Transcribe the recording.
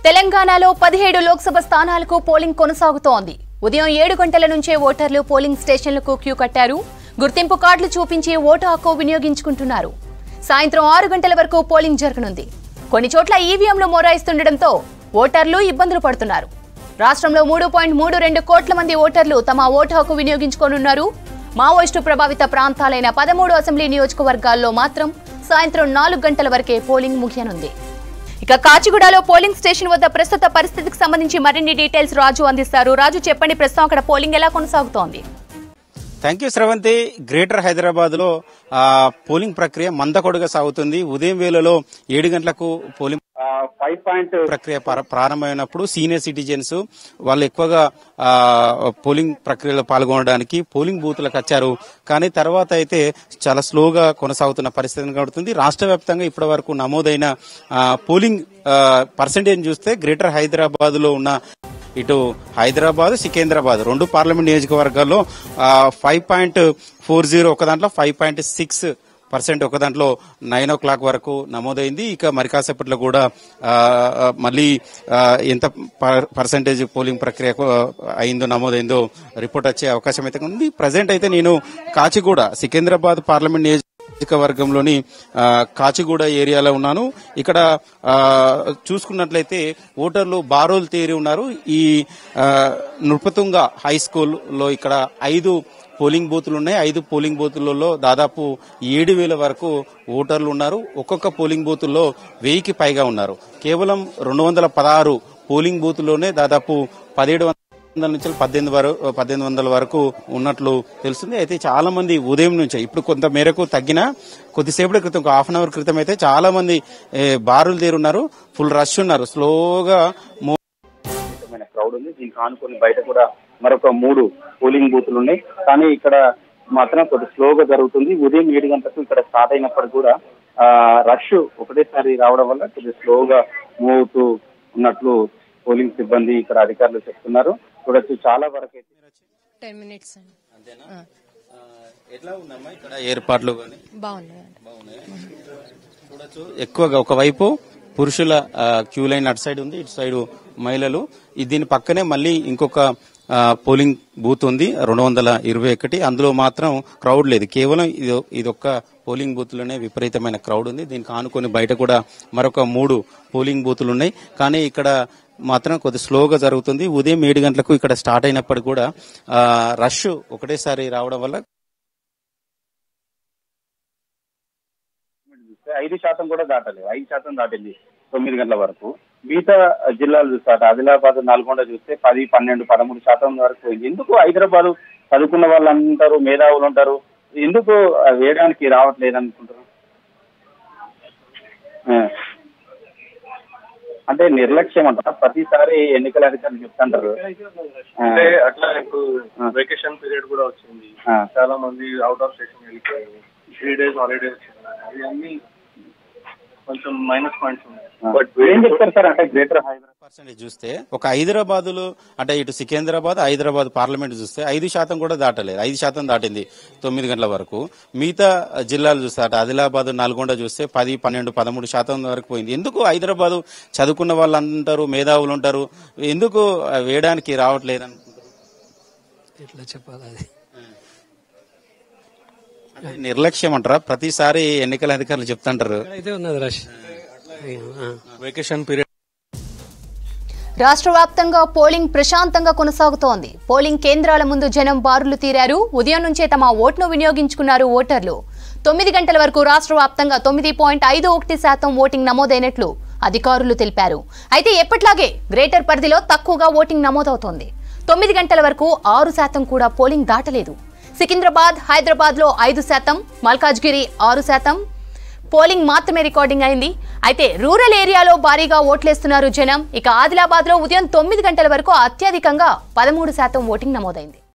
తెలంగాణలో 17 లోక్సభ స్థానాలకు పోలింగ్ కొనసాగుతోంది. ఉదయం 7 గంటల నుంచే ఓటర్లు పోలింగ్ స్టేషన్లకు క్యూ కట్టారు. గుర్తింపు కార్డులు చూపించి ఓటు హక్కు వినియోగించుకుంటున్నారు. సాయంత్రం 6 గంటల వరకు పోలింగ్ జరగనుంది. కొన్ని చోట్ల ఈవీఎంలు మొరాయిస్తుండటంతో ఓటర్లు ఇబ్బందులు పడుతున్నారు. రాష్ట్రంలో 3.32 కోట్ల మంది ఓటర్లు తమ ఓటు హక్కు వినియోగించుకోనున్నారు. మావోయిస్టు ప్రభావిత ప్రాంతాలైన 13 అసెంబ్లీ నియోజకవర్గాల్లో మాత్రం సాయంత్రం 4 గంటల వరకే పోలింగ్ ముగియనుంది. ఇక కాచిగూడలో పోలింగ్ స్టేషన్ వద్ద ప్రస్తుత పరిస్థితికి సంబంధించి మరిన్ని డీటెయిల్స్ రాజు అందిస్తారు. రాజు, చెప్పండి, ప్రస్తుతం అక్కడ పోలింగ్ ఎలా కొనసాగుతోంది? Thank you Sravanthi. Greater Hyderabad లో పోలింగ్ ప్రక్రియ మందకొడుగా సాగుతుంది. ఉదయం వేళలో 7 గంటలకు పోలింగ్ ప్రక్రియ ప్రారంభమైనప్పుడు సీనియర్ సిటిజన్స్ వాళ్ళు ఎక్కువగా పోలింగ్ ప్రక్రియలో పాల్గొనడానికి పోలింగ్ బూత్లకు వచ్చారు. కానీ తర్వాత అయితే చాలా స్లోగా కొనసాగుతున్న పరిస్థితి కనబడుతుంది. రాష్ట్ర వ్యాప్తంగా ఇప్పటి వరకు నమోదైన పోలింగ్ పర్సెంటేజ్ చూస్తే గ్రేటర్ హైదరాబాద్ లో ఉన్న ఇటు హైదరాబాద్, సికింద్రాబాద్ 2 పార్లమెంట్ నియోజకవర్గాల్లో 5.40 ఒక దాంట్లో 5.6% ఒక దాంట్లో 9 o'clock వరకు నమోదైంది. ఇక మరి కాసేపట్లో కూడా మళ్ళీ ఎంత పర్సెంటేజ్ పోలింగ్ ప్రక్రియ అయిందో నమోదైందో రిపోర్ట్ వచ్చే అవకాశం అయితే ఉంది. ప్రజెంట్ అయితే నేను కాచిగూడ సికింద్రాబాద్ పార్లమెంట్ నియోజకవర్గంలోని కాచిగూడ ఏరియాలో ఉన్నాను. ఇక్కడ చూసుకున్నట్లయితే ఓటర్లు బారోలు తీరి ఉన్నారు. ఈ నృపతుంగ హై స్కూల్లో ఇక్కడ 5 పోలింగ్ బూతులు ఉన్నాయి. 5 పోలింగ్ బూతులలో దాదాపు 7,000 వరకు ఓటర్లు ఉన్నారు. ఒక్కొక్క పోలింగ్ బూతుల్లో 1000కి పైగా ఉన్నారు. కేవలం 216 పోలింగ్ బూతుల్లోనే దాదాపు 1700 నుంచి 1800 వరకు ఉన్నట్లు తెలుస్తుంది. అయితే చాలా మంది ఉదయం నుంచే, ఇప్పుడు కొంత మేరకు తగ్గిన కొద్దిసేపటి క్రితం, ఒక హాఫ్ అన్ అవర్ క్రితం అయితే చాలా మంది బారులు తీరున్నారు. ఫుల్ రష్ ఉన్నారు. స్లోగా క్రౌడ్ ఉంది. దీనికి ఆనుకొని బయట కూడా మరొక 3 పోలింగ్ బూతులు ఉన్నాయి. కానీ ఇక్కడ మాత్రం కొద్ది స్లోగా జరుగుతుంది. ఉదయం 7 గంటలకు ఇక్కడ స్టార్ట్ అయినప్పుడు కూడా రష్ ఒకటేసారి రావడం వల్ల కొద్ది స్లోగా మూవ్ అవుతూ ఉన్నట్లు పోలింగ్ సిబ్బంది ఇక్కడ అధికారులు చెప్తున్నారు. చూడొచ్చు, చాలా వరకు అయితే 10 minutes అంతేనా? ఎట్లా ఉందమ్మా ఇక్కడ ఏర్పాట్లు? బాగున్నాయి. చూడొచ్చు, ఎక్కువగా ఒకవైపు పురుషుల క్యూ లైన్ అటు సైడ్ ఉంది, ఇటు సైడ్ మహిళలు. దీని పక్కనే మళ్ళీ ఇంకొక పోలింగ్ బూత్ ఉంది 221. అందులో మాత్రం క్రౌడ్ లేదు. కేవలం ఇదొక్క పోలింగ్ బూత్ లోనే విపరీతమైన క్రౌడ్ ఉంది. దీనికి ఆనుకొని బయట కూడా మరొక 3 పోలింగ్ బూతులు ఉన్నాయి. కానీ ఇక్కడ మాత్రం కొద్ది స్లోగా జరుగుతుంది. ఉదయం 7 గంటలకు ఇక్కడ స్టార్ట్ అయినప్పుడు కూడా రష్ ఒకటేసారి రావడం వల్ల 5% కూడా దాటలేదు. 5% దాటింది 9 గంటల వరకు. మిగతా జిల్లాలు చూస్తే ఆదిలాబాద్, నల్గొండ చూస్తే 10, 12, 13% వరకు పోయింది. ఎందుకు హైదరాబాద్ చదువుకున్న వాళ్ళు అంటారు, మేధావులు ఉంటారు, ఎందుకు వేయడానికి రావట్లేదు అనుకుంటారు? అంటే నిర్లక్ష్యం అంటారా? ప్రతిసారి ఎన్నికల అధికారులు చెప్తుంటారు. అంటే అట్లా ఇప్పుడు వెకేషన్ పీరియడ్ కూడా వచ్చింది, చాలా మంది అవుట్ ఆఫ్ స్టేషన్ వెళ్ళిపోయారు, 3 days హాలిడే వచ్చింది. ఇవన్నీ కొంచెం మైనస్ పాయింట్స్ ఉన్నాయి. బట్ ఏం చెప్తారు సార్? అంటే గ్రేటర్ హైదరాబాద్ పర్సెంటేజ్ చూస్తే ఒక హైదరాబాద్ లో, అంటే ఇటు సికింద్రాబాద్, హైదరాబాద్ పార్లమెంట్ చూస్తే 5% కూడా దాటలేదు. 5% దాటింది 9 గంటల వరకు. మిగతా జిల్లాలు చూస్తే అటు ఆదిలాబాద్, నల్గొండ చూస్తే 10, 12, 13% వరకు పోయింది. ఎందుకు హైదరాబాద్ చదువుకున్న వాళ్ళు అంటారు, మేధావులు ఉంటారు, ఎందుకు వేయడానికి రావట్లేదు అనుకుంటారు? ఎట్లా చెప్పాలి? అది నిర్లక్ష్యం అంటారా? ప్రతిసారి ఎన్నికల అధికారులు చెప్తుంటారు. అయితే ఉన్నది రష్ వెకేషన్ పీరియడ్. రాష్ట్ర వ్యాప్తంగా పోలింగ్ ప్రశాంతంగా కొనసాగుతోంది. పోలింగ్ కేంద్రాల ముందు జనం బారులు తీరారు. ఉదయం నుంచే తమ ఓటును వినియోగించుకున్నారు ఓటర్లు. 9 గంటల వరకు రాష్ట్ర వ్యాప్తంగా 9.51% ఓటింగ్ నమోదైనట్లు అధికారులు తెలిపారు. అయితే ఎప్పట్లాగే గ్రేటర్ పరిధిలో తక్కువగా ఓటింగ్ నమోదవుతోంది. 9 గంటల వరకు 6% కూడా పోలింగ్ దాటలేదు. సికింద్రాబాద్, హైదరాబాద్ లో 5%, మల్కాజ్గిరి 6% పోలింగ్ మాత్రమే రికార్డింగ్ అయింది. అయితే రూరల్ ఏరియాలో భారీగా ఓట్లేస్తున్నారు జనం. ఇక ఆదిలాబాద్ లో ఉదయం 9 గంటల వరకు అత్యధికంగా 13% ఓటింగ్ నమోదైంది.